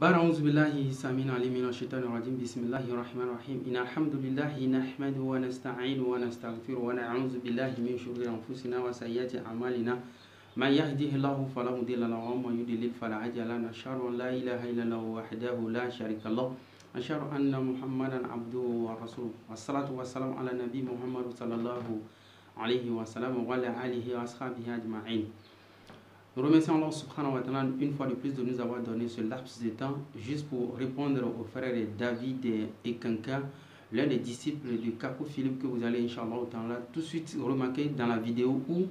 أعوذ بالله السميع العليم من الشيطان الرجيم بسم الله الرحمن الرحيم إن الحمد لله نحمده ونستعينه ونستغفره ونعوذ بالله من شرور أنفسنا وسيئات أعمالنا من يهده الله فلا مضل له ومن يضلل فلا هادي له أشهد أن لا إله إلا الله وحده لا شريك له أشهد أن محمدا عبده ورسوله والصلاة والسلام على النبي محمد صلى الله عليه وسلم وعلى آله وأصحابه أجمعين. Nous remercions Allah subhanahu wa ta'ala une fois de plus de nous avoir donné ce laps de temps juste pour répondre aux frères David et Kanka, l'un des disciples de Kakou Philippe que vous allez Inch'Allah tout de suite remarquer dans la vidéo où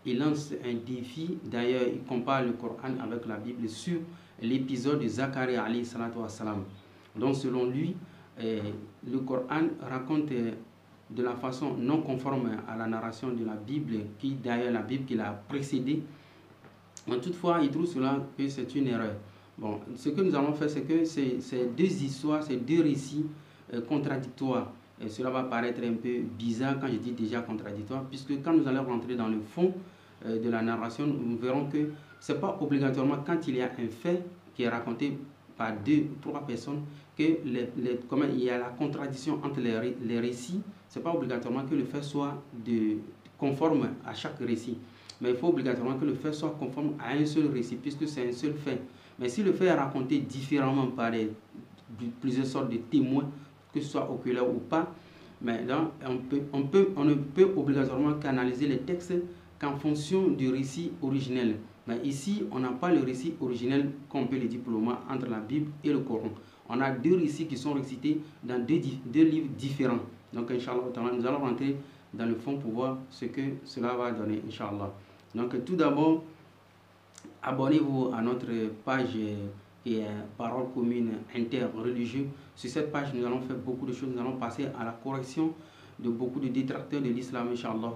il lance un défi. D'ailleurs, il compare le Coran avec la Bible sur l'épisode de Zacharie alayhi salatu wa salam. Donc selon lui, le Coran raconte de la façon non conforme à la narration de la Bible, qui d'ailleurs la Bible qui l'a précédée. Mais toutefois, il trouve cela que c'est une erreur. Bon, ce que nous allons faire, c'est que ces deux histoires, ces deux récits contradictoires, et cela va paraître un peu bizarre quand je dis déjà contradictoire, puisque quand nous allons rentrer dans le fond de la narration, nous verrons que ce n'est pas obligatoirement quand il y a un fait qui est raconté par deux ou trois personnes que il y a la contradiction entre les récits. Ce n'est pas obligatoirement que le fait soit conforme à chaque récit. Mais il faut obligatoirement que le fait soit conforme à un seul récit, puisque c'est un seul fait. Mais si le fait est raconté différemment par plusieurs sortes de témoins, que ce soit oculaire ou pas, mais là, on ne peut obligatoirement qu'analyser les textes qu'en fonction du récit originel. Mais ici, on n'a pas le récit originel, comme peut le dire pour le moment, entre la Bible et le Coran. On a deux récits qui sont récités dans deux livres différents. Donc, Inch'Allah, nous allons rentrer dans le fond pour voir ce que cela va donner, Inch'Allah. Donc tout d'abord, abonnez-vous à notre page qui est Parole commune interreligieuse. Sur cette page, nous allons faire beaucoup de choses. Nous allons passer à la correction de beaucoup de détracteurs de l'islam, Inch'Allah.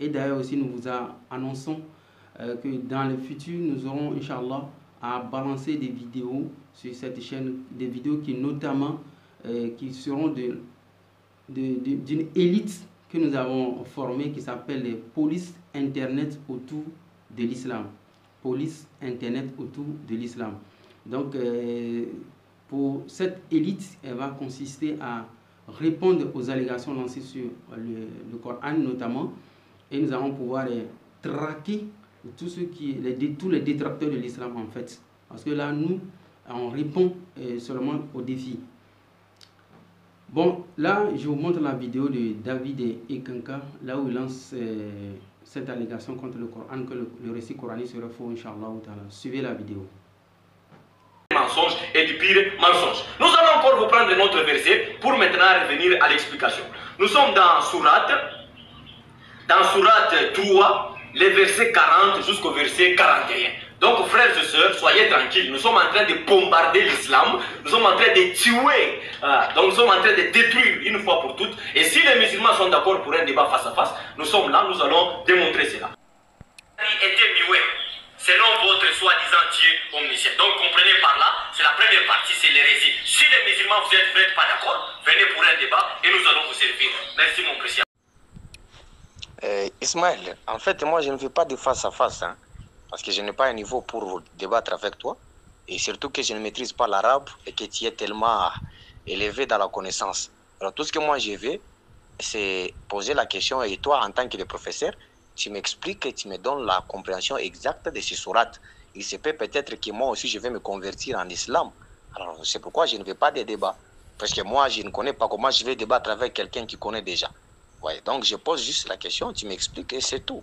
Et d'ailleurs aussi, nous vous annonçons que dans le futur, nous aurons, Inch'Allah, à balancer des vidéos sur cette chaîne, des vidéos qui notamment qui seront d'une élite que nous avons formé qui s'appelle les polices internet autour de l'islam. Police internet autour de l'islam. Donc pour cette élite, elle va consister à répondre aux allégations lancées sur le Coran notamment, et nous allons pouvoir traquer tous les détracteurs de l'islam en fait. Parce que là, nous, on répond seulement aux défis. Bon, là, je vous montre la vidéo de David et Kanka, là où il lance cette allégation contre le Coran, que le récit coranique serait faux, Inch'Allah. Suivez la vidéo. Mensonge et du pire mensonge. Nous allons encore vous prendre notre verset pour maintenant revenir à l'explication. Nous sommes dans Sourate 3, les versets 40 jusqu'au verset 41. Donc frères et sœurs, soyez tranquilles, nous sommes en train de bombarder l'islam, nous sommes en train de tuer, donc nous sommes en train de détruire une fois pour toutes. Et si les musulmans sont d'accord pour un débat face à face, nous sommes là, nous allons démontrer cela. Était muet, selon votre soi-disant Dieu omniscient. Donc comprenez par là, c'est la première partie, c'est l'hérésie. Si les musulmans vous êtes pas d'accord, venez pour un débat et nous allons vous servir. Merci mon précieux. Ismaël, en fait moi je ne fais pas de face à face, hein. Parce que je n'ai pas un niveau pour débattre avec toi. Et surtout que je ne maîtrise pas l'arabe et que tu es tellement élevé dans la connaissance. Alors tout ce que moi je veux, c'est poser la question et toi en tant que professeur, tu m'expliques et tu me donnes la compréhension exacte de ces sourates. Il se peut peut-être que moi aussi je vais me convertir en islam. Alors c'est pourquoi je ne veux pas de débat. Parce que moi je ne connais pas comment je vais débattre avec quelqu'un qui connaît déjà. Ouais, donc je pose juste la question, tu m'expliques et c'est tout.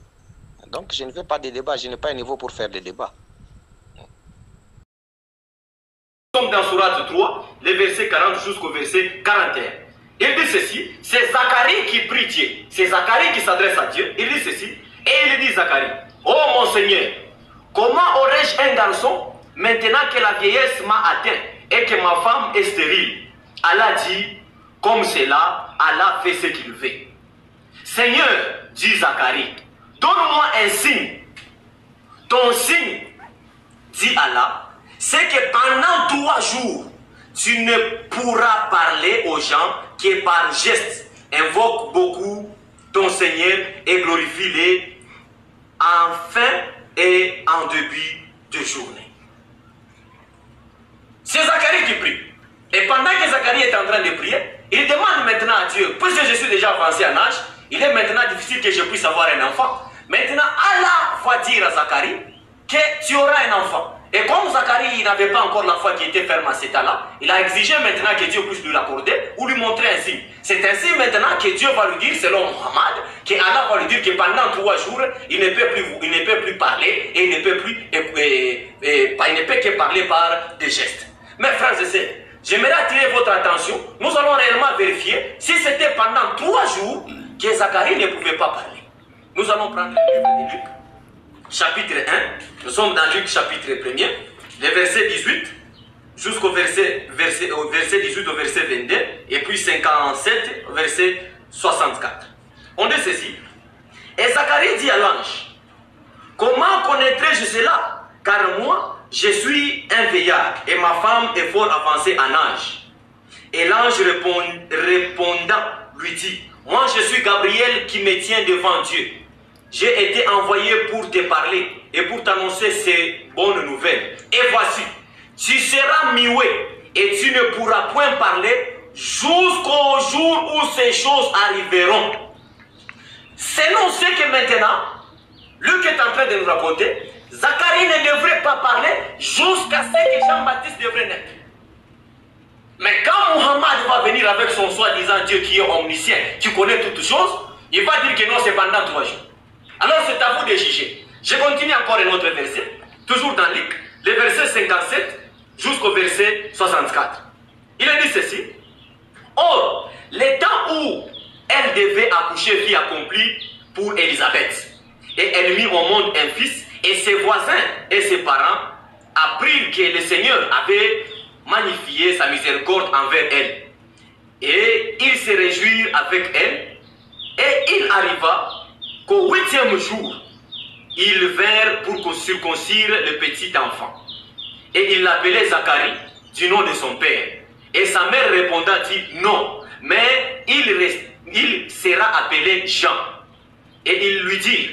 Donc je ne veux pas de débat, je n'ai pas un niveau pour faire des débats. Nous sommes dans Sourate 3, les versets 40 jusqu'au verset 41. Il dit ceci, c'est Zacharie qui prie Dieu, c'est Zacharie qui s'adresse à Dieu, il dit ceci, et il dit Zacharie, oh mon Seigneur, comment aurais-je un garçon maintenant que la vieillesse m'a atteint et que ma femme est stérile? Allah dit, comme c'est là, Allah fait ce qu'il veut. Seigneur, dit Zacharie, donne-moi un signe. Ton signe, dit Allah, c'est que pendant 3 jours, tu ne pourras parler aux gens qui par geste invoquent beaucoup ton Seigneur et glorifie-les en fin et en début de journée. est en train de prier, il demande maintenant à Dieu, puisque je suis déjà avancé en âge, il est maintenant difficile que je puisse avoir un enfant. Maintenant, Allah va dire à Zacharie que tu auras un enfant. Et comme Zacharie n'avait pas encore la foi qui était ferme à cet état-là, il a exigé maintenant que Dieu puisse lui l'accorder ou lui montrer un signe. C'est ainsi maintenant que Dieu va lui dire, selon Muhammad, que Allah va lui dire que pendant 3 jours, il ne peut plus parler et il ne peut plus, il ne peut que parler par des gestes. Mes frères et sœurs, j'aimerais attirer votre attention. Nous allons réellement vérifier si c'était pendant 3 jours que Zacharie ne pouvait pas parler. Nous allons prendre le livre de Luc, chapitre 1. Nous sommes dans Luc, chapitre 1er, le verset 18 jusqu'au verset 18 au verset 22, et puis 57 au verset 64. On dit ceci. Et Zacharie dit à l'ange, comment connaîtrai-je cela? Car moi, je suis un vieillard et ma femme est fort avancée en âge. Et l'ange répondant lui dit, moi je suis Gabriel qui me tient devant Dieu. J'ai été envoyé pour te parler et pour t'annoncer ces bonnes nouvelles. Et voici, tu seras muet et tu ne pourras point parler jusqu'au jour où ces choses arriveront. Selon ce que maintenant, Luc est en train de nous raconter, Zacharie ne devrait pas parler jusqu'à ce que Jean-Baptiste devrait naître. Mais quand Muhammad va venir avec son soi-disant Dieu qui est omniscient, qui connaît toutes choses, il va dire que non, c'est pendant 3 jours. Alors c'est à vous de juger. Je continue encore un autre verset, toujours dans Luc, le verset 57 jusqu'au verset 64. Il a dit ceci. Or, les temps où elle devait accoucher fut accompli pour Élisabeth. Et elle mit au monde un fils, et ses voisins et ses parents apprirent que le Seigneur avait magnifié sa miséricorde envers elle. Et ils se réjouirent avec elle. Et il arriva qu'au 8e jour, ils vinrent pour circoncire le petit enfant. Et il l'appelait Zacharie, du nom de son père. Et sa mère répondant dit non, mais il sera appelé Jean. Et il lui dit,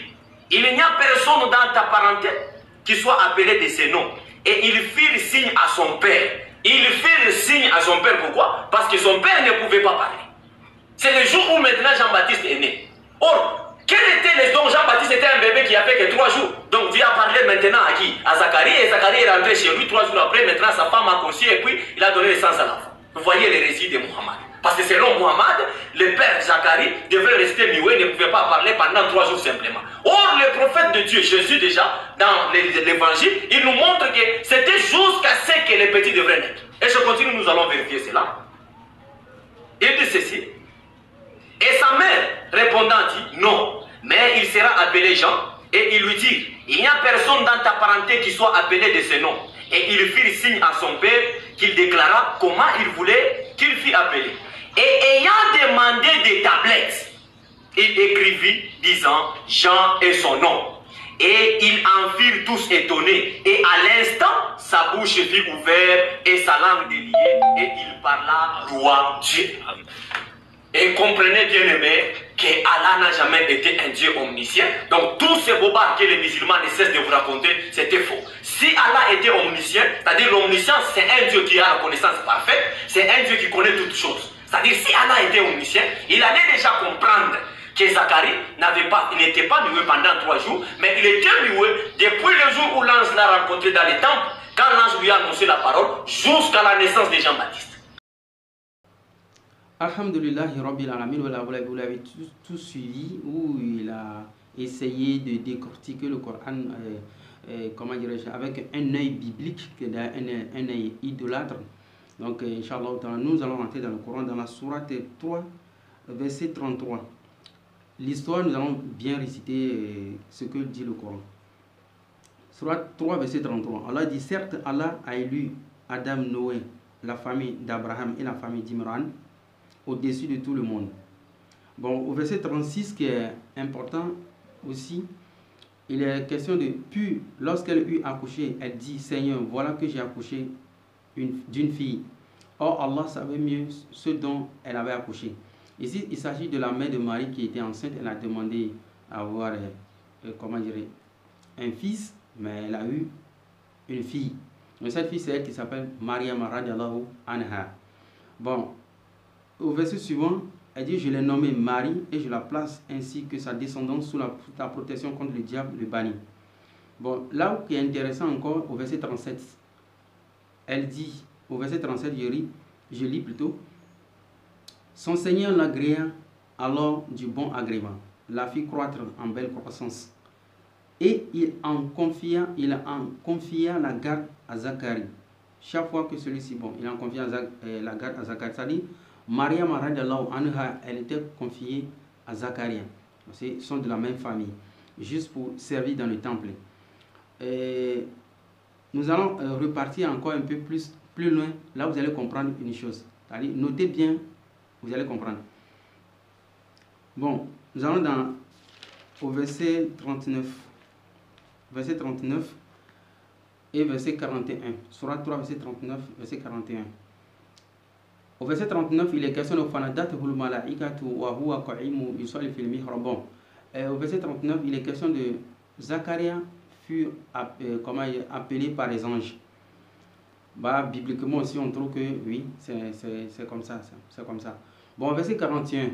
il n'y a personne dans ta parenté qui soit appelé de ce nom. Et il fit signe à son père. Il fit le signe à son père, pourquoi? Parce que son père ne pouvait pas parler. C'est le jour où maintenant Jean-Baptiste est né. Or, quel était le don? Jean-Baptiste était un bébé qui avait que 3 jours. Donc Dieu a parlé maintenant à qui? À Zacharie. Et Zacharie est rentré chez lui 3 jours après. Maintenant sa femme a conçu et puis il a donné naissance à l'enfant. Vous voyez les récits de Muhammad. Parce que selon Muhammad, le père Zacharie devait rester muet, ne pouvait pas parler pendant 3 jours simplement. Or, le prophète de Dieu, Jésus déjà, dans l'évangile, il nous montre que c'était jusqu'à ce que les petits devraient naître. Et je continue, nous allons vérifier cela. Il dit ceci. Et sa mère répondant dit non, mais il sera appelé Jean. Et il lui dit, il n'y a personne dans ta parenté qui soit appelé de ce nom. Et il fit signe à son père qu'il déclara comment il voulait qu'il fût appelé. Et ayant demandé des tablettes, il écrivit disant Jean est son nom. Et ils en firent tous étonnés. Et à l'instant, sa bouche fut ouverte et sa langue déliée. Et il parla louant Dieu. Et comprenez bien aimé que Allah n'a jamais été un Dieu omniscient. Donc tous ces bobards que les musulmans ne cessent de vous raconter, c'était faux. Si Allah était omniscient, c'est-à-dire l'omniscience, c'est un Dieu qui a la connaissance parfaite, c'est un Dieu qui connaît toutes choses. C'est-à-dire si Allah était omniscient, il allait déjà comprendre que Zacharie n'était pas muet pendant 3 jours, mais il était muet depuis le jour où l'ange l'a rencontré dans les temples, quand l'ange lui a annoncé la parole, jusqu'à la naissance de Jean-Baptiste. Alhamdulillahi Rabbil Alamin, vous l'avez tout suivi, où il a essayé de décortiquer le Coran, comment dirais-je, avec un œil biblique, un œil idolâtre. Donc, Inch'Allah, nous allons rentrer dans le Coran, dans la sourate 3, verset 33. L'histoire, nous allons bien réciter ce que dit le Coran. Sourate 3, verset 33. Allah dit, certes, Allah a élu Adam, Noé, la famille d'Abraham et la famille d'Imran, au-dessus de tout le monde. Bon, au verset 36, qui est important aussi, il est question de puis, lorsqu'elle eut accouché, elle dit, Seigneur, voilà que j'ai accouché d'une fille. Or, Allah savait mieux ce dont elle avait accouché. Ici, il s'agit de la mère de Marie qui était enceinte. Elle a demandé à avoir, comment dire, un fils, mais elle a eu une fille. Donc, cette fille, c'est elle qui s'appelle Maryam radiallahu anha. Bon, au verset suivant, elle dit, je l'ai nommée Marie et je la place ainsi que sa descendance sous la protection contre le diable, le banni. Bon, là où qui est intéressant encore, au verset 37, elle dit, au verset 37, je lis plutôt, son Seigneur l'agréa alors du bon agrément, la fit croître en belle croissance. Et il en confia la garde à Zacharie. Chaque fois que celui-ci, bon, il en confia la garde à Zacharie, c'est-à-dire, Maria radiallahu anha, elle était confiée à Zacharie. Ils sont de la même famille, juste pour servir dans le temple. Et nous allons repartir encore un peu plus loin, là vous allez comprendre une chose. C'est-à-dire, notez bien, vous allez comprendre. Bon, nous allons au verset 39. Verset 39 et verset 41. Surat 3, verset 39, verset 41. Au verset 39, il est question de Fanadatul malaikatu wa huwa qa'imu yusalli fil mihrab. Bon, au verset 39, il est question de Zacharia fut appelé par les anges. Bah, bibliquement aussi, on trouve que oui, c'est comme ça, c'est comme ça. Bon, verset 41,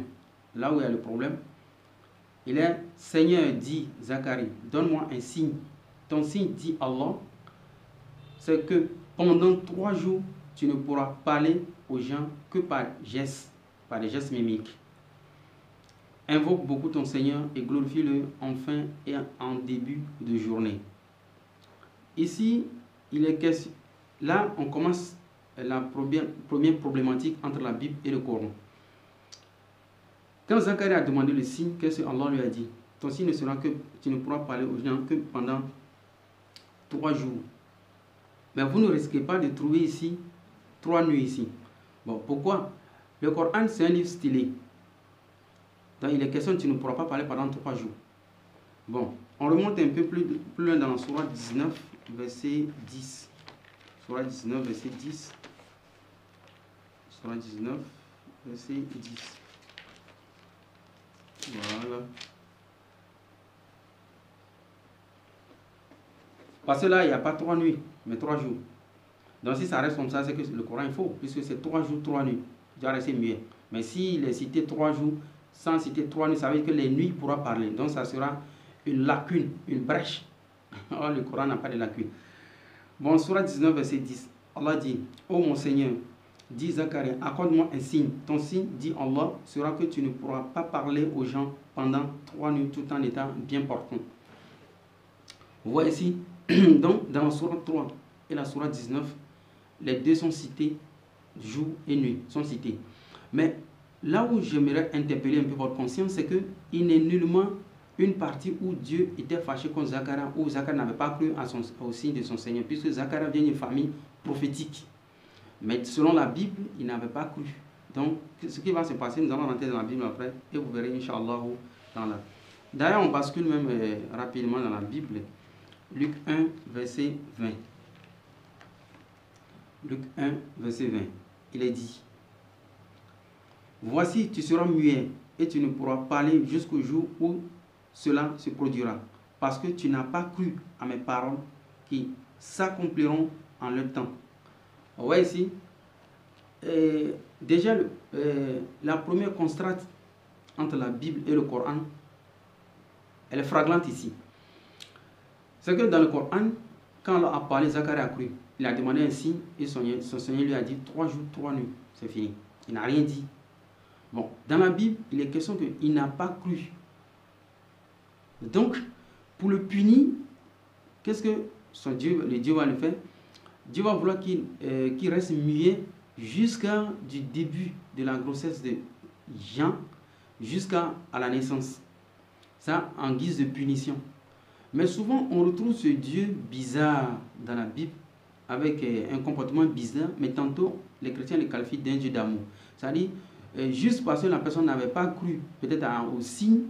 là où il y a le problème, il est Seigneur, dit Zacharie, donne-moi un signe. Ton signe, dit Allah, c'est que pendant 3 jours, tu ne pourras parler aux gens que par des gestes mimiques. Invoque beaucoup ton Seigneur et glorifie-le en fin et en début de journée. Ici, il est question. Là, on commence la première problématique entre la Bible et le Coran. Quand Zacharie a demandé le signe, qu'est-ce que Allah lui a dit? Ton signe ne sera que tu ne pourras parler aux gens que pendant 3 jours. Mais vous ne risquez pas de trouver ici 3 nuits ici. Bon, pourquoi? Le Coran, c'est un livre stylé. Donc, il est question que tu ne pourras pas parler pendant 3 jours. Bon, on remonte un peu plus loin dans la Sourate 19, verset 10. Sourate 19, verset 10. Sourate 19, verset 10. Voilà. Parce que là, il n'y a pas 3 nuits, mais 3 jours. Donc si ça reste comme ça, c'est que le Coran est faux, puisque c'est 3 jours, 3 nuits. Tu vas rester muet. Mais s'il est cité 3 jours, sans citer 3 nuits, ça veut dire que les nuits pourra parler. Donc ça sera une lacune, une brèche. Or, le Coran n'a pas de lacune. Bon, Sourate 19, verset 10. Allah dit, ô mon Seigneur, dit Zacharie, accorde-moi un signe. Ton signe, dit Allah, sera que tu ne pourras pas parler aux gens pendant 3 nuits tout en étant bien portant. Vous voyez ici, donc dans la Sourate 3 et la Sourate 19, les deux sont cités, jour et nuit, sont cités. Mais là où j'aimerais interpeller un peu votre conscience, c'est qu'il n'est nullement une partie où Dieu était fâché contre Zacharie, où Zacharie n'avait pas cru au signe de son Seigneur, puisque Zacharie vient d'une famille prophétique. Mais selon la Bible, il n'avait pas cru. Donc, ce qui va se passer, nous allons rentrer dans la Bible après, et vous verrez, Inch'Allah, dans la... D'ailleurs, on bascule même rapidement dans la Bible. Luc 1, verset 20. Luc 1, verset 20. Il est dit, voici, tu seras muet, et tu ne pourras parler jusqu'au jour où cela se produira, parce que tu n'as pas cru à mes paroles qui s'accompliront en leur temps. Vous voyez ici, déjà la première contraste entre la Bible et le Coran, elle est flagrante ici. C'est que dans le Coran, quand Allah a parlé, Zacharie a cru. Il a demandé un signe et son Seigneur lui a dit 3 jours, 3 nuits. C'est fini. Il n'a rien dit. Bon, dans la Bible, il est question qu'il n'a pas cru. Donc, pour le punir, qu'est-ce que le Dieu va le faire? Dieu va vouloir qu'il reste muet jusqu'à du début de la grossesse de Jean, jusqu'à la naissance. Ça, en guise de punition. Mais souvent, on retrouve ce Dieu bizarre dans la Bible, avec un comportement bizarre, mais tantôt, les chrétiens le qualifient d'un Dieu d'amour. C'est-à-dire, juste parce que la personne n'avait pas cru, peut-être au signe,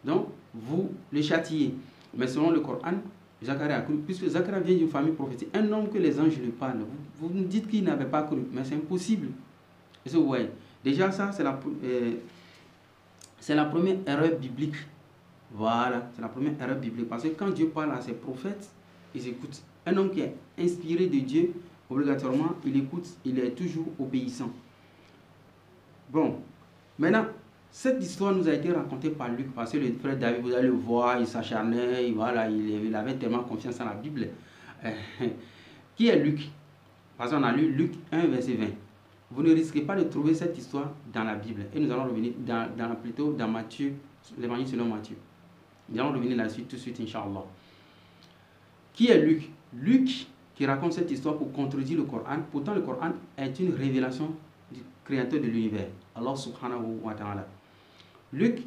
donc vous le châtiez. Mais selon le Coran, Zacharie a cru, puisque Zacharie vient d'une famille prophétique, un homme que les anges lui parlent. Vous nous dites qu'il n'avait pas cru, mais c'est impossible. Est-ce que vous voyez? Déjà, ça, c'est la première erreur biblique. Voilà, c'est la première erreur biblique. Parce que quand Dieu parle à ses prophètes, ils écoutent. Un homme qui est inspiré de Dieu, obligatoirement, il écoute, il est toujours obéissant. Bon, maintenant, cette histoire nous a été racontée par Luc, parce que le frère David, vous allez le voir, il s'acharnait, voilà, il avait tellement confiance en la Bible. Qui est Luc? Parce qu'on a lu Luc 1, verset 20. Vous ne risquez pas de trouver cette histoire dans la Bible. Et nous allons revenir plutôt dans Matthieu, l'évangile selon Matthieu. Nous allons revenir là-dessus tout de suite, Inch'Allah. Qui est Luc? Luc qui raconte cette histoire pour contredire le Coran. Pourtant, le Coran est une révélation du créateur de l'univers, Allah subhanahu wa ta'ala. Luc,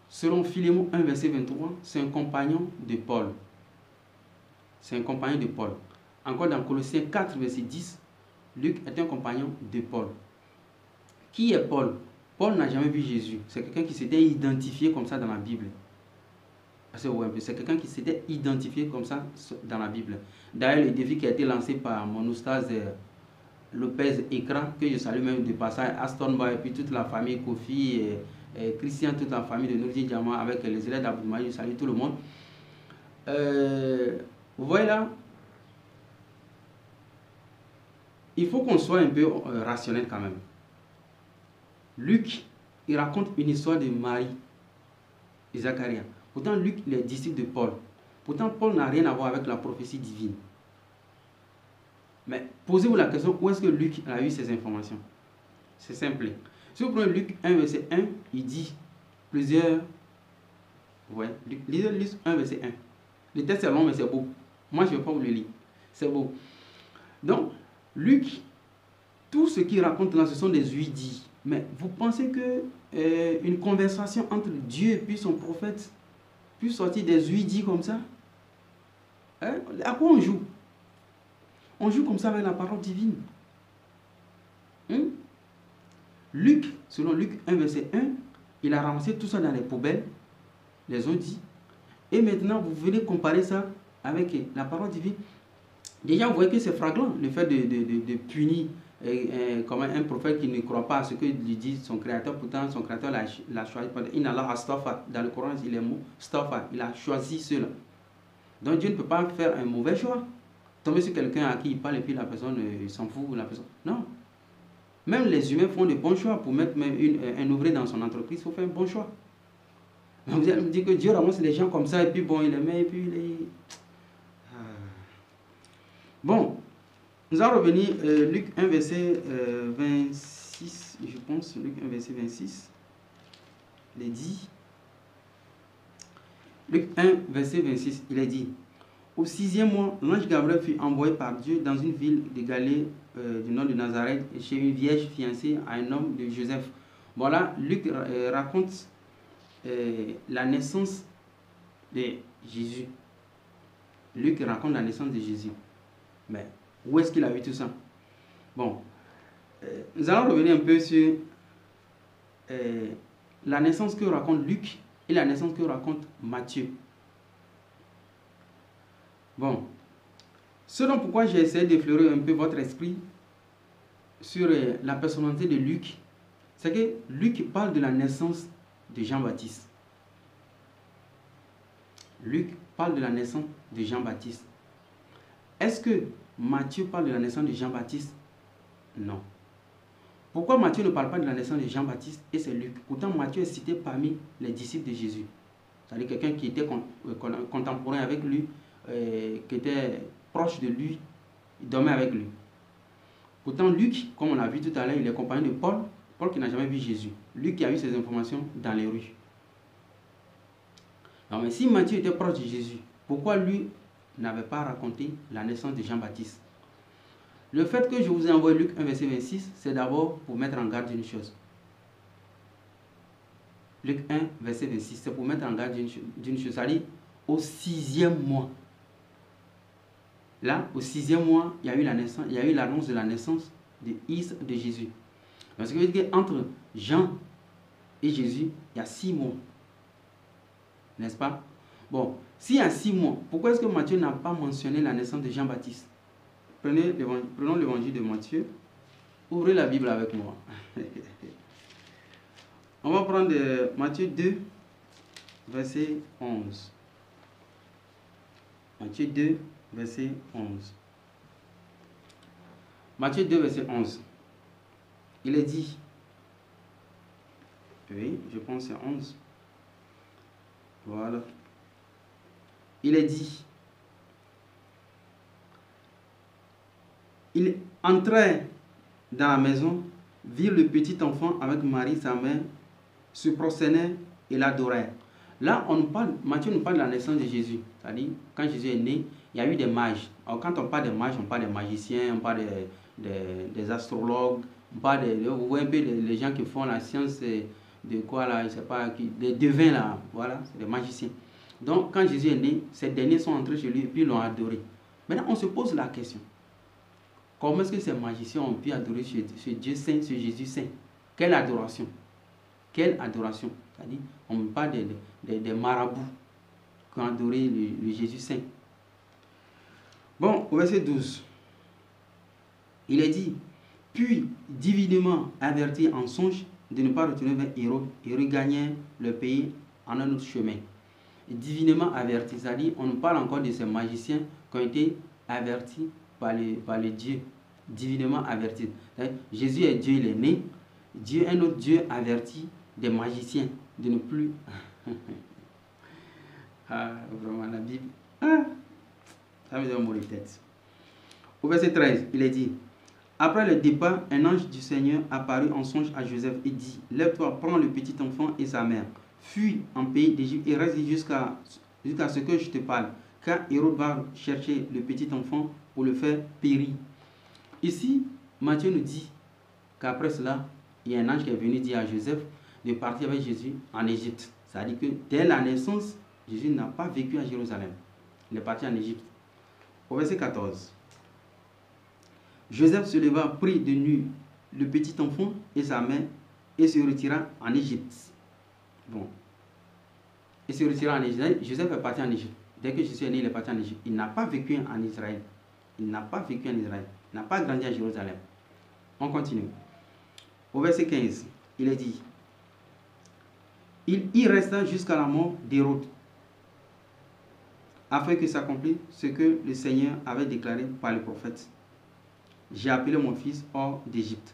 selon Philémon 1, verset 23, c'est un compagnon de Paul. C'est un compagnon de Paul. Encore dans Colossiens 4, verset 10, Luc est un compagnon de Paul. Qui est Paul? Paul n'a jamais vu Jésus. C'est quelqu'un qui s'était identifié comme ça dans la Bible. C'est quelqu'un qui s'était identifié comme ça dans la Bible. D'ailleurs, le défi qui a été lancé par mon oustaz Lopez Ekra, que je salue même de passage, Aston Boy, et puis toute la famille Kofi, et Christian, toute la famille de Nourdi Diamant, avec les élèves d'Abdoulaye, je salue tout le monde. Vous voyez là, il faut qu'on soit un peu rationnel quand même. Luc, il raconte une histoire de Marie et Zacharie. Pourtant, Luc, il est disciple de Paul. Pourtant, Paul n'a rien à voir avec la prophétie divine. Mais posez-vous la question, où est-ce que Luc a eu ces informations? C'est simple. Si vous prenez Luc 1, verset 1, il dit plusieurs... Ouais, lisez Luc 1, verset 1. Le texte est long, mais c'est beau. Moi, je ne vais pas vous le lire. C'est beau. Donc, Luc, tout ce qu'il raconte là, ce sont des ouï-dis. Mais vous pensez que une conversation entre Dieu et puis son prophète puisse sortir des ouï-dis comme ça? Hein? À quoi on joue? On joue comme ça avec la parole divine. Luc, selon Luc 1, verset 1, il a ramassé tout ça dans les poubelles, les ouï-dis. Et maintenant, vous venez comparer ça avec la parole divine. Déjà, vous voyez que c'est flagrant, le fait de punir comme un prophète qui ne croit pas à ce que lui dit son créateur. Pourtant, son créateur l'a choisi. Dans le Coran, il est mot Stafa. Il a choisi cela. Donc, Dieu ne peut pas faire un mauvais choix. Tomber sur quelqu'un à qui il parle et puis la personne s'en fout. La personne... Non. Même les humains font de bons choix pour mettre même un ouvrier dans son entreprise. Il faut faire un bon choix. Vous allez me dire que Dieu ramasse les gens comme ça et puis bon, il les met et puis il les... Bon, nous allons revenir Luc 1, verset 26, je pense, Luc 1, verset 26, il est dit, Luc 1, verset 26, il est dit, au 6e mois, l'ange Gabriel fut envoyé par Dieu dans une ville de Galilée du nom de Nazareth, chez une vierge fiancée à un homme de Joseph. Voilà, Luc raconte la naissance de Jésus. Luc raconte la naissance de Jésus. Mais où est-ce qu'il a vu tout ça? Bon, nous allons revenir un peu sur la naissance que raconte Luc et la naissance que raconte Matthieu. Bon, selon pourquoi j'ai essayé d'effleurer un peu votre esprit sur la personnalité de Luc, c'est que Luc parle de la naissance de Jean-Baptiste. Luc parle de la naissance de Jean-Baptiste. Est-ce que Matthieu parle de la naissance de Jean-Baptiste? Non. Pourquoi Matthieu ne parle pas de la naissance de Jean-Baptiste et c'est Luc? Pourtant, Matthieu est cité parmi les disciples de Jésus. C'est-à-dire quelqu'un qui était contemporain avec lui, qui était proche de lui, il dormait avec lui. Pourtant, Luc, comme on l'a vu tout à l'heure, il est compagnon de Paul, Paul qui n'a jamais vu Jésus. Luc qui a eu ces informations dans les rues. Non, mais si Matthieu était proche de Jésus, pourquoi lui n'avait pas raconté la naissance de Jean-Baptiste? Le fait que je vous ai envoyé Luc 1, verset 26, c'est d'abord pour mettre en garde d'une chose. Luc 1, verset 26, c'est pour mettre en garde d'une chose. C'est-à-dire, au 6e mois. Là, au 6e mois, il y a eu la naissance, il y a eu l'annonce de la naissance de Jésus. Donc, ce qui veut dire qu'entre Jean et Jésus, il y a 6 mois. N'est-ce pas? Bon, s'il y a 6 mois, pourquoi est-ce que Matthieu n'a pas mentionné la naissance de Jean-Baptiste? Prenons l'évangile de Matthieu. Ouvrez la Bible avec moi. On va prendre Matthieu 2, verset 11. Matthieu 2, verset 11. Matthieu 2, verset 11. Il est dit, Oui, je pense que c'est 11. Voilà. Il est dit, il entrait dans la maison, vit le petit enfant avec Marie, sa mère, se prosternait et l'adorait. Là, Matthieu nous parle de la naissance de Jésus. C'est-à-dire, quand Jésus est né, il y a eu des mages. Alors, quand on parle des mages, on parle des magiciens, on parle des astrologues, on parle vous voyez un peu les gens qui font la science de quoi là, je sais pas, des devins là, voilà, c'est des magiciens. Donc, quand Jésus est né, ces derniers sont entrés chez lui et puis l'ont adoré. Maintenant, on se pose la question. Comment est-ce que ces magiciens ont pu adorer ce Dieu saint, ce Jésus saint? Quelle adoration? Quelle adoration? C'est-à-dire, on me parle des marabouts qui ont adoré le Jésus saint. Bon, au verset 12, il est dit, puis divinement averti en songe de ne pas retourner vers Hérode et regagner le pays en un autre chemin. Et divinement averti, c'est-à-dire, on nous parle encore de ces magiciens qui ont été avertis par le Dieu, divinement averti. Jésus est Dieu, il est né. Dieu, un autre Dieu avertit des magiciens de ne plus. Ah, vraiment, la Bible. Ah, ça me donne un mot de tête. Au verset 13, il est dit, après le départ, un ange du Seigneur apparut en songe à Joseph et dit, lève-toi, prends le petit enfant et sa mère, fuis en pays d'Égypte et reste jusqu'à ce que je te parle, car Hérode va chercher le petit enfant pour le faire périr. Ici, Matthieu nous dit qu'après cela, il y a un ange qui est venu dire à Joseph de partir avec Jésus en Égypte. C'est-à-dire que dès la naissance, Jésus n'a pas vécu à Jérusalem. Il est parti en Égypte. Au verset 14, Joseph se leva, prit de nuit le petit enfant et sa mère et se retira en Égypte. Bon. Il se retira en Égypte. Joseph est parti en Égypte. Dès que Jésus est né, il est parti en Égypte. Il n'a pas vécu en Israël. Il n'a pas vécu en Israël. Il n'a pas grandi à Jérusalem. On continue. Au verset 15, il est dit, il y resta jusqu'à la mort d'Hérode, afin que s'accomplisse ce que le Seigneur avait déclaré par le prophète. J'ai appelé mon fils hors d'Égypte.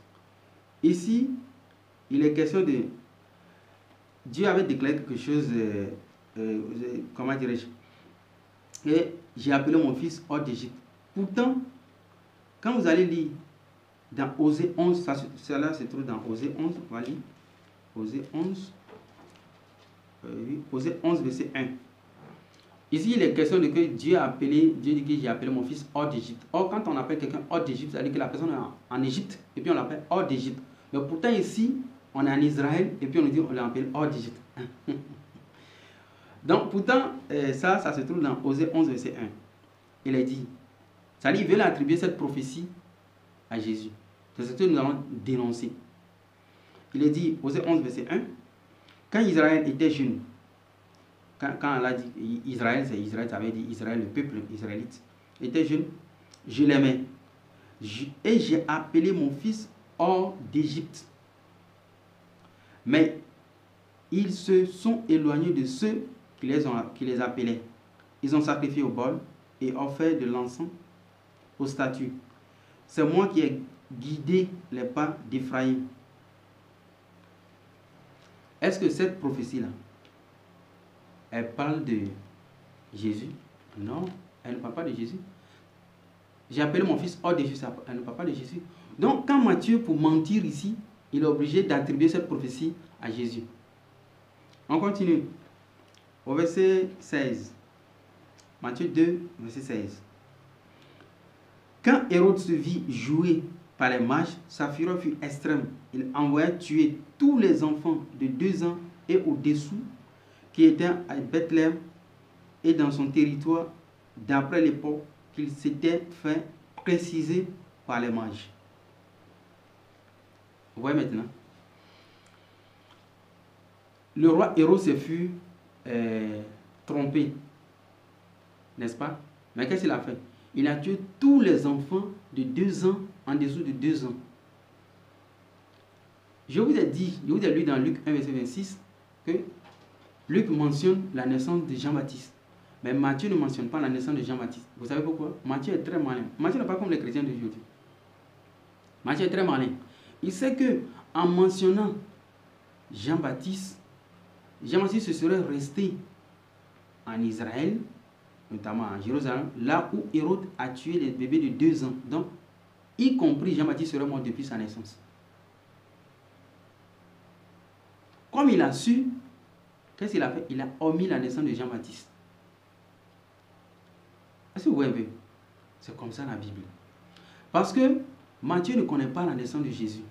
Ici, il est question de... Dieu avait déclaré quelque chose, comment dirais-je? Et j'ai appelé mon fils hors d'Égypte. Pourtant, quand vous allez lire dans Osée 11, cela se trouve dans Osée 11, on va lire. Osée 11, Osée 11, verset 1. Ici, il est question de que Dieu dit que j'ai appelé mon fils hors d'Égypte. Or, quand on appelle quelqu'un hors d'Égypte, ça veut dire que la personne est en Égypte, et puis on l'appelle hors d'Égypte. Mais pourtant, ici, on est en Israël, et puis on nous dit on l'appelle hors d'Égypte. Donc, pourtant, ça se trouve dans Osée 11, verset 1. Il est dit, ça dit, il veut attribuer cette prophétie à Jésus. C'est ce que nous allons dénoncer. Il est dit, Osée 11, verset 1, quand Israël était jeune, quand elle a dit Israël, c'est Israël, ça veut dire Israël, le peuple israélite, était jeune, je l'aimais. Et j'ai appelé mon fils hors d'Égypte. Mais ils se sont éloignés de ceux qui les appelaient. Ils ont sacrifié au bol et offert de l'encens aux statues. C'est moi qui ai guidé les pas d'Éphraïm. Est-ce que cette prophétie-là, elle parle de Jésus? Non, elle ne parle pas de Jésus. J'ai appelé mon fils hors de Jésus, elle ne parle pas de Jésus. Donc, quand Matthieu, pour mentir ici, il est obligé d'attribuer cette prophétie à Jésus. On continue. Au verset 16. Matthieu 2, verset 16. Quand Hérode se vit jouer par les mages, sa fureur fut extrême. Il envoya tuer tous les enfants de 2 ans et au-dessous qui étaient à Bethléem et dans son territoire, d'après l'époque qu'il s'était fait préciser par les mages. Vous voyez maintenant. Le roi Hérode se fut trompé, n'est-ce pas? Mais qu'est-ce qu'il a fait? Il a tué tous les enfants de 2 ans en dessous de 2 ans. Je vous ai lu dans Luc 1, verset 26, que Luc mentionne la naissance de Jean-Baptiste. Mais Matthieu ne mentionne pas la naissance de Jean-Baptiste. Vous savez pourquoi? Matthieu est très malin. Matthieu n'est pas comme les chrétiens d'aujourd'hui. Matthieu est très malin. Il sait que en mentionnant Jean-Baptiste se serait resté en Israël, notamment à Jérusalem, là où Hérode a tué les bébés de 2 ans. Donc, y compris Jean-Baptiste serait mort depuis sa naissance. Comme il a su, qu'est-ce qu'il a fait? Il a omis la naissance de Jean-Baptiste. Est-ce que vous voyez un peu? C'est comme ça la Bible. Parce que Matthieu ne connaît pas la naissance de Jésus.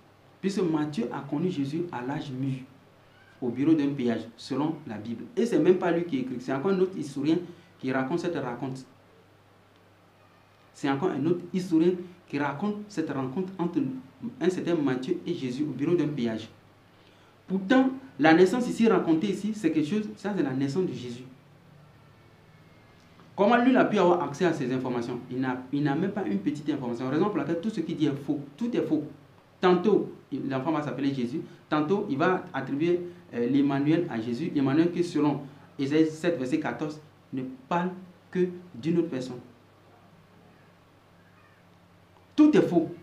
Puisque Matthieu a connu Jésus à l'âge mûr, au bureau d'un péage, selon la Bible. Et c'est même pas lui qui écrit. C'est encore un autre historien qui raconte cette rencontre. C'est encore un autre historien qui raconte cette rencontre entre un certain Matthieu et Jésus au bureau d'un péage. Pourtant, la naissance ici racontée ici, c'est quelque chose, ça c'est la naissance de Jésus. Comment lui a pu avoir accès à ces informations? Il n'a même pas une petite information. Raison pour laquelle tout ce qu'il dit est faux. Tout est faux. Tantôt, l'enfant va s'appeler Jésus. Tantôt, il va attribuer l'Emmanuel à Jésus. Emmanuel qui, selon Ésaïe 7, verset 14, ne parle que d'une autre personne. Tout est faux.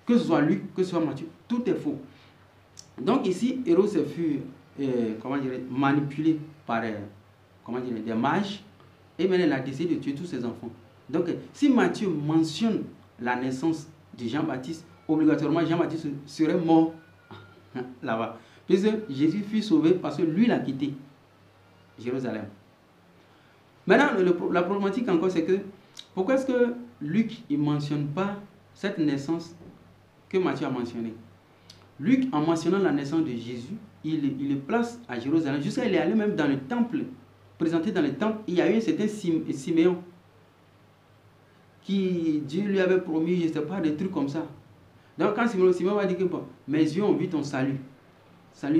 Que ce soit Luc, que ce soit Matthieu, tout est faux. Donc ici, Hérode se fut manipulé par des mages. Et maintenant, il a décidé de tuer tous ses enfants. Donc, si Matthieu mentionne la naissance de Jean-Baptiste, obligatoirement, Jean-Baptiste serait mort là-bas. Puisque Jésus fut sauvé parce que lui, il a quitté Jérusalem. Maintenant, la problématique encore, c'est que pourquoi est-ce que Luc ne mentionne pas cette naissance que Matthieu a mentionnée? Luc, en mentionnant la naissance de Jésus, il le place à Jérusalem. Jusqu'à il est allé même dans le temple. Présenté dans le temple, il y a eu un certain Siméon qui Dieu lui avait promis, je ne sais pas, des trucs comme ça. Donc quand Siméon va dire que bon, mes yeux ont vu ton salut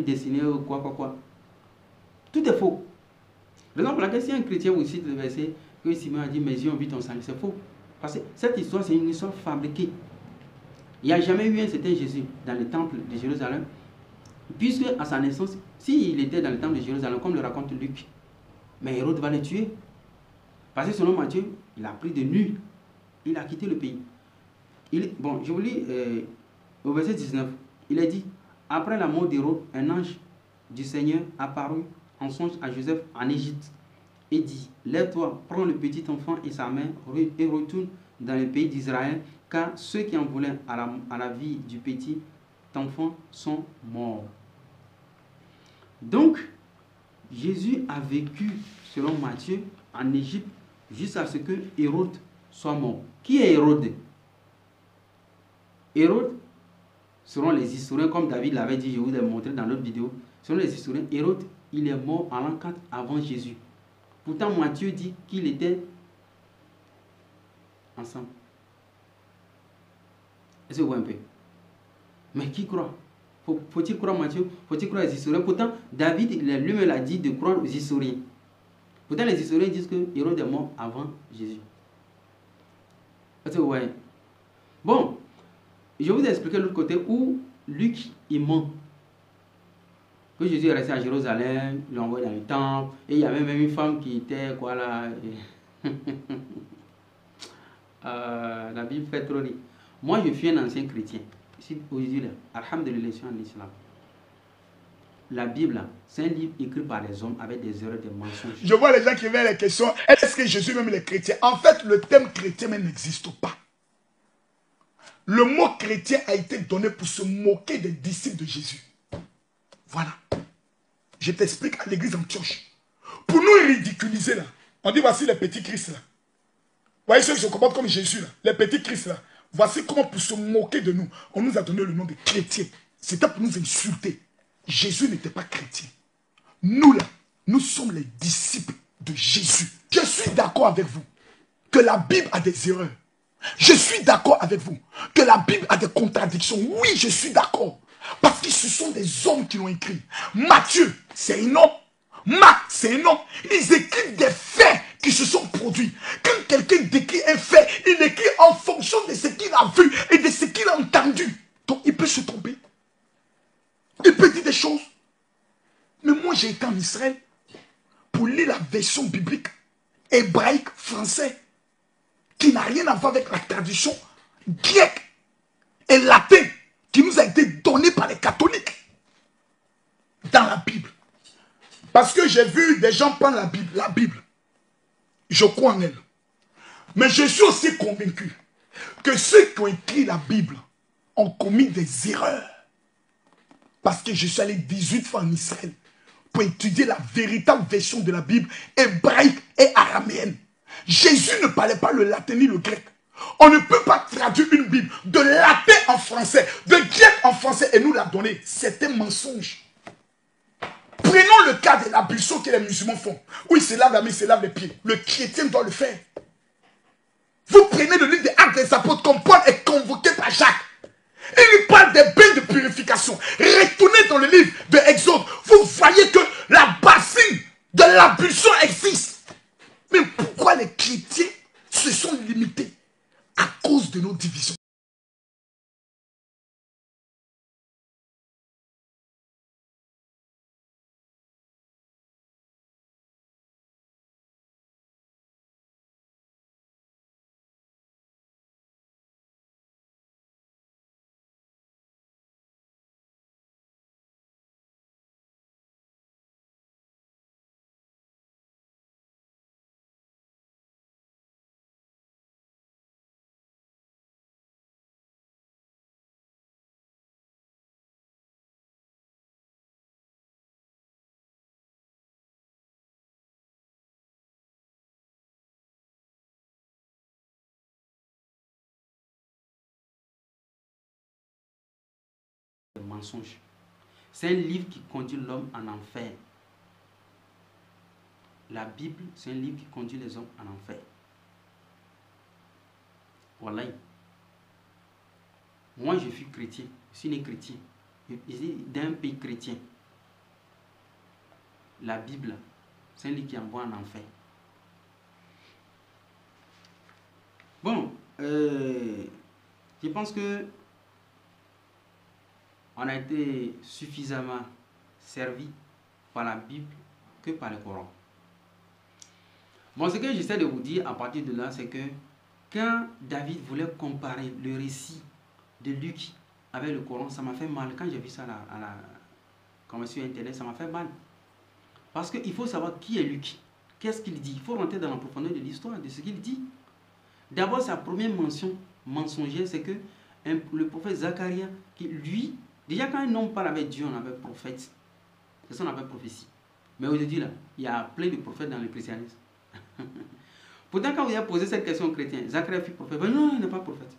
destiné ou quoi. Tout est faux. Par exemple, si un chrétien vous cite le verset que Siméon a dit mes yeux ont vu ton salut, c'est faux. Parce que cette histoire, c'est une histoire fabriquée. Il n'y a jamais eu un certain Jésus dans le temple de Jérusalem, puisque à sa naissance, s'il était dans le temple de Jérusalem, comme le raconte Luc, mais Hérode va le tuer. Parce que selon Matthieu, il a pris de nuit. Il a quitté le pays. Bon, je vous lis au verset 19. Il est dit, après la mort d'Hérode, un ange du Seigneur apparut en songe à Joseph en Égypte et dit, lève-toi, prends le petit enfant et sa mère et retourne dans le pays d'Israël, car ceux qui en voulaient à la vie du petit enfant sont morts. Donc, Jésus a vécu, selon Matthieu, en Égypte, jusqu'à ce que Hérode soit mort. Qui est Hérode? Hérode, selon les historiens, comme David l'avait dit, je vous ai montré dans l'autre vidéo, selon les historiens, Hérode, il est mort en l'an 4 avant Jésus. Pourtant, Matthieu dit qu'il était ensemble. Est-ce que vous voyez un peu? Mais qui croit? Faut-il croire Matthieu? Faut-il croire les historiens? Pourtant, David lui-même a dit de croire aux historiens. Pourtant, les historiens disent que Hérode est mort avant Jésus. Est-ce que vous voyez? Bon, je vais vous expliquer l'autre côté où Luc, il ment. Que Jésus est resté à Jérusalem, il l'a envoyé dans le temple, et il y avait même une femme qui était, quoi là... la Bible fait trop rire. Moi, je suis un ancien chrétien. Ici, aujourd'hui, alhamdulillah, je suis en islam. La Bible, c'est un livre écrit par les hommes avec des erreurs, des mensonges. Je vois les gens qui viennent les questions. Est-ce que Jésus même les chrétiens? En fait, le thème chrétien même n'existe pas. Le mot chrétien a été donné pour se moquer des disciples de Jésus. Voilà. Je t'explique à l'église d'Antioche. Pour nous ridiculiser là. On dit voici les petits Christ là. Vous voyez ceux qui se comportent comme Jésus là. Les petits Christ là. Voici comment pour se moquer de nous, on nous a donné le nom de chrétiens. C'était pour nous insulter. Jésus n'était pas chrétien. Nous là, nous sommes les disciples de Jésus. Je suis d'accord avec vous que la Bible a des erreurs. Je suis d'accord avec vous que la Bible a des contradictions. Oui, je suis d'accord. Parce que ce sont des hommes qui l'ont écrit. Matthieu, c'est un homme. Marc, c'est un homme. Ils écrivent des faits qui se sont produits. Quand quelqu'un décrit un fait, il écrit en fonction de ce qu'il a vu et de ce qu'il a entendu. Donc il peut se tromper. Il peut dire des choses. Mais moi j'ai été en Israël pour lire la version biblique hébraïque français qui n'a rien à voir avec la tradition grecque et latine qui nous a été donnée par les catholiques. Parce que j'ai vu des gens prendre la Bible. La Bible, je crois en elle. Mais je suis aussi convaincu que ceux qui ont écrit la Bible ont commis des erreurs. Parce que je suis allé 18 fois en Israël pour étudier la véritable version de la Bible hébraïque et araméenne. Jésus ne parlait pas le latin ni le grec. On ne peut pas traduire une Bible de latin en français, de grec en français et nous la donner. C'est un mensonge. Prenons le cas de l'ablution que les musulmans font. Où ils se lavent la main, ils se lavent les pieds. Le chrétien doit le faire. Vous prenez le livre des Actes des Apôtres comme Paul est convoqué par Jacques. Il lui parle des bains de purification. Retournez dans le livre de Exode. Vous voyez que la bassine de l'ablution existe. Mais pourquoi les chrétiens se sont limités? À cause de nos divisions. Mensonge. C'est un livre qui conduit l'homme en enfer. La Bible, c'est un livre qui conduit les hommes en enfer. Voilà. Moi, je suis chrétien. Je suis né chrétien. Je suis d'un pays chrétien. La Bible, c'est un livre qui envoie en enfer. Bon, je pense que on a été suffisamment servi par la Bible que par le Coran. Bon, ce que j'essaie de vous dire à partir de là, c'est que quand David voulait comparer le récit de Luc avec le Coran, ça m'a fait mal. Quand j'ai vu ça comme sur Internet, ça m'a fait mal. Parce qu'il faut savoir qui est Luc. Qu'est-ce qu'il dit? Il faut rentrer dans la profondeur de l'histoire, de ce qu'il dit. D'abord, sa première mention mensongère, c'est que le prophète Zacharia, qui lui, déjà quand un homme parle avec Dieu, on appelle prophète. C'est ça qu'on appelle prophétie. Mais aujourd'hui, là, il y a plein de prophètes dans le christianisme. Pourtant, quand vous avez posé cette question aux chrétiens, Zacharia fut prophète. Ben non, il n'est pas prophète.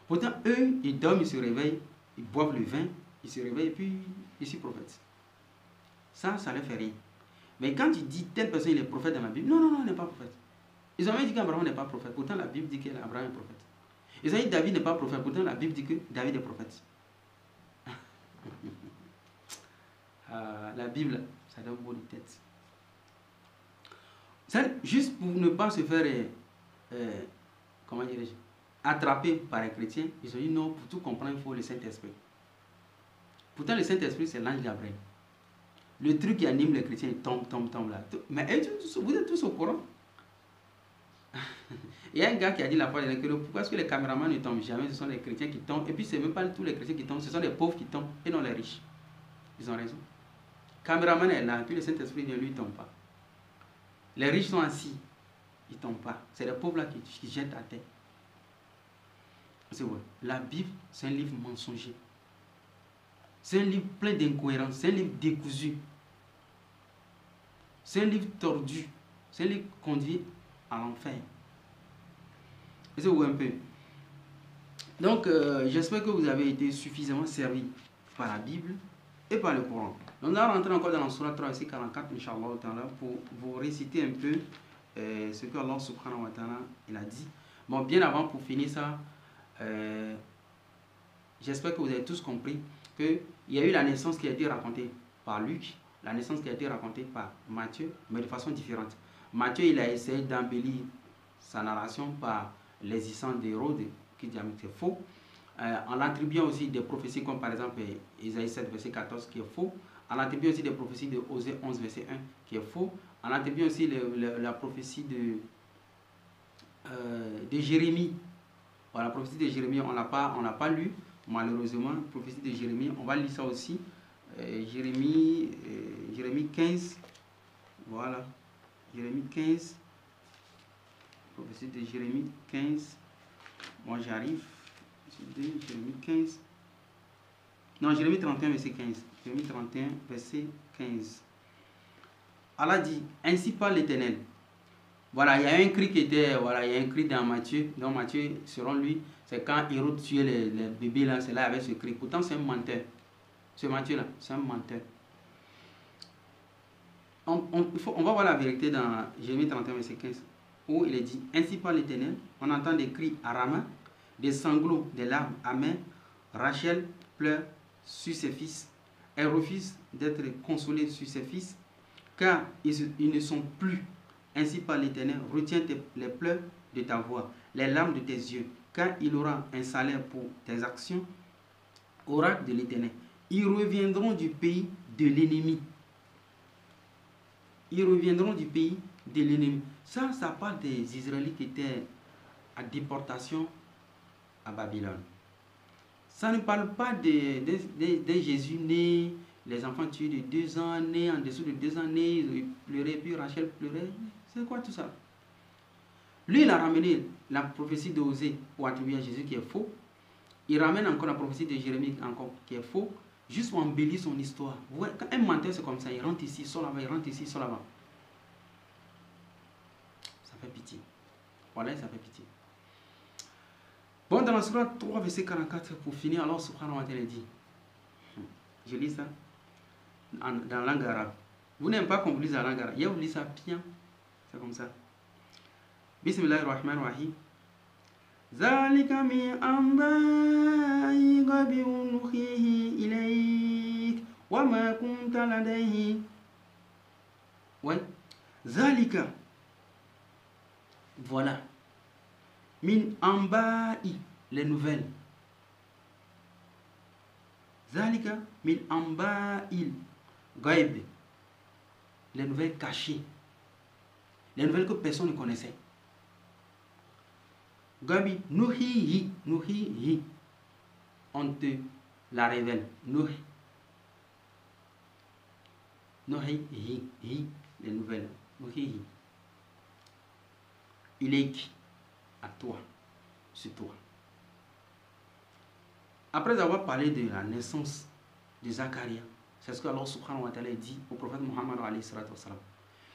Pourtant, eux, ils dorment, ils se réveillent, ils boivent le vin, ils se réveillent et puis ils sont prophètes. Ça ne leur fait rien. Mais quand tu dis telle personne il est prophète dans la Bible, non, non, non, il n'est pas prophète. Ils ont même dit qu'Abraham n'est pas prophète. Pourtant, la Bible dit qu'Abraham est prophète. Ils ont dit que David n'est pas prophète. Pourtant, la Bible dit que David est prophète. La Bible, ça donne beaucoup de tête. Juste pour ne pas se faire, comment dirais-je, attraper par les chrétiens, ils ont dit non, pour tout comprendre, il faut le Saint-Esprit. Pourtant, le Saint-Esprit, c'est l'ange Gabriel. Le truc qui anime les chrétiens, il tombe là. Mais vous êtes tous au courant. Il y a un gars qui a dit la fois dernière que pourquoi est-ce que les caméramans ne tombent jamais? Ce sont les chrétiens qui tombent. Et puis, ce n'est même pas tous les chrétiens qui tombent, ce sont les pauvres qui tombent et non les riches. Ils ont raison. Le caméraman est là, et puis le Saint-Esprit ne lui tombe pas. Les riches sont assis, ils ne tombent pas. C'est les pauvres là qui jettent à terre. C'est vrai. La Bible, c'est un livre mensonger. C'est un livre plein d'incohérences. C'est un livre décousu. C'est un livre tordu. C'est un livre conduit à l'enfer. C'est où un peu. Donc, j'espère que vous avez été suffisamment servi par la Bible et par le Coran. Donc, on va rentrer encore dans la Sourate 3, verset 44, Inch'Allah, pour vous réciter un peu ce que Allah subhanahu wa ta'ala il a dit. Bon, bien avant, pour finir ça, j'espère que vous avez tous compris qu'il y a eu la naissance qui a été racontée par Luc, la naissance qui a été racontée par Matthieu, mais de façon différente. Matthieu, il a essayé d'embellir sa narration par l'existence d'Hérode, qui dit que c'est faux, en attribuant aussi des prophéties comme par exemple Isaïe 7, verset 14, qui est faux, en attribuant aussi des prophéties de Osée 11, verset 1, qui est faux, en attribuant aussi la prophétie de Jérémie. Voilà, la prophétie de Jérémie, on n'a pas lu, malheureusement, la prophétie de Jérémie, on va lire ça aussi. Jérémie Jérémie 15. Voilà. Jérémie 15. Prophétie de Jérémie 15. Bon, j'arrive. Jérémie 15. Non, Jérémie 31, verset 15. Jérémie 31, verset 15. Allah dit, ainsi parle l'Éternel. Voilà, il y a un cri qui était, voilà, il y a un cri dans Matthieu. Dans Matthieu, selon lui, c'est quand Hérode tuait les bébés là, c'est là avec ce cri. Pourtant, c'est un menteur. Ce Matthieu là, c'est un menteur. On va voir la vérité dans Jérémie 31, verset 15, où il est dit, ainsi parle l'Éternel, on entend des cris à Rama, des sanglots, des larmes amères. Rachel pleure sur ses fils. Elle refuse d'être consolée sur ses fils, car ils ne sont plus. Ainsi par l'Éternel, retiens les pleurs de ta voix, les larmes de tes yeux, car il aura un salaire pour tes actions. Oracle de l'Éternel. Ils reviendront du pays de l'ennemi. Ils reviendront du pays de l'ennemi. Ça parle des Israélites qui étaient à déportation à Babylone. Ça ne parle pas de Jésus né, les enfants tués de 2 ans, nés en dessous de 2 ans, nés, ils pleuraient, puis Rachel pleurait. C'est quoi tout ça? Lui, il a ramené la prophétie d'Osée pour attribuer à Jésus qui est faux. Il ramène encore la prophétie de Jérémie encore qui est faux, juste pour embellir son histoire. Vous voyez, quand un menteur c'est comme ça, il rentre ici, sort là-bas, il rentre ici, sort là-bas. Ça fait pitié. Voilà, ça fait pitié. Bon, dans la sourate 3, verset 44, pour finir, alors subhanahu wa ta'ala dit, je lis ça dans la langue arabe. Vous n'aimez pas qu'on vous lise la langue arabe. Il y a vous lisez ça bien. C'est comme ça. Bismillahirrahmanirrahim. Zalika mi amba'i gabi unuhihi ilayk wa ma kunta ladayhi. Ouais. Zalika. Voilà. Min amba'i, les nouvelles. Zalika min amba'il gaib, les nouvelles cachées, les nouvelles que personne ne connaissait. Gabi nuhihi, nuhihi, on te la révèle. Nuhihi, les nouvelles. Nuhihi. Ilayk, à toi, c'est toi. Après avoir parlé de la naissance de Zacharia, c'est ce que Allah subhanahu wa ta'ala dit au prophète Muhammad alayhi salatu wa salam,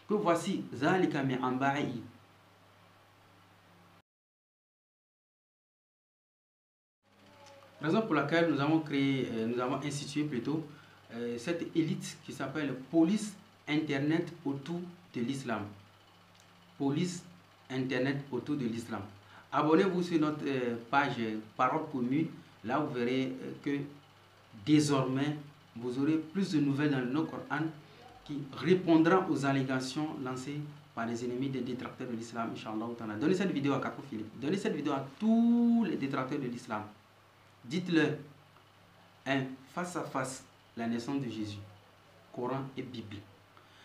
que voici Zalika mi amba'i. Raison pour laquelle nous avons créé, nous avons institué plutôt cette élite qui s'appelle Police Internet autour de l'islam. Police Internet autour de l'islam. Abonnez-vous sur notre page Parole Commune. Là, vous verrez que désormais, vous aurez plus de nouvelles dans le Coran qui répondra aux allégations lancées par les ennemis des détracteurs de l'islam, Inch'Allah. Donnez cette vidéo à Kako Philippe. Donnez cette vidéo à tous les détracteurs de l'islam. Dites-leur, face à face, la naissance de Jésus, Coran et Bible.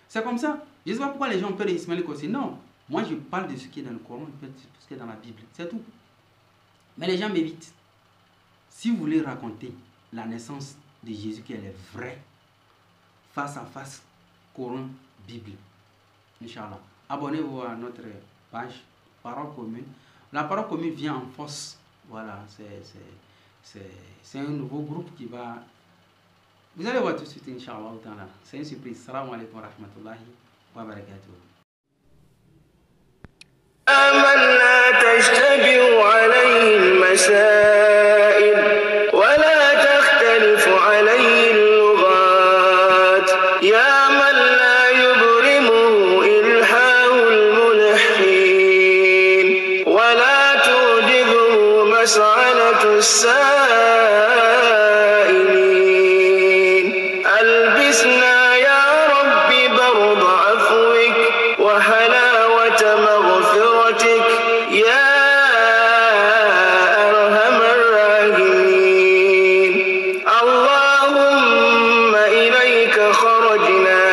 C'est comme ça. Je ne sais pas pourquoi les gens ont peur d'Ismaël Kossi. Non, moi je parle de ce qui est dans le Coran, de ce qui est dans la Bible. C'est tout. Mais les gens m'évitent. Si vous voulez raconter la naissance de Jésus, qui est vraie, face à face, Coran, Bible, Inch'Allah. Abonnez-vous à notre page Parole Commune. La Parole Commune vient en force. Voilà, c'est un nouveau groupe qui va... Vous allez voir tout de suite, Inch'Allah. C'est une surprise. Salam alaikum wa rahmatullahi wa barakatuh. آمنا تشتبه عليه المسائل ولا تختلف عليه اللغات يا من لا يبرمه إلحاه الملحين ولا توجده مسعنة السائلين ألبسنا يا رب برض عفوك وحلاوة مغفرتك يا أرحم الراحمين اللهم إليك خرجنا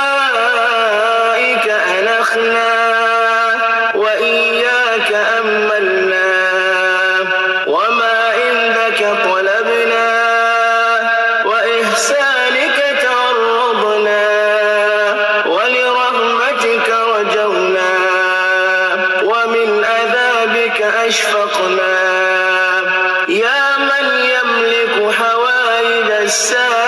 وبفنائك أنخنا وإياك أملنا وما عليك أشفقنا يا من يملك حوائج السائل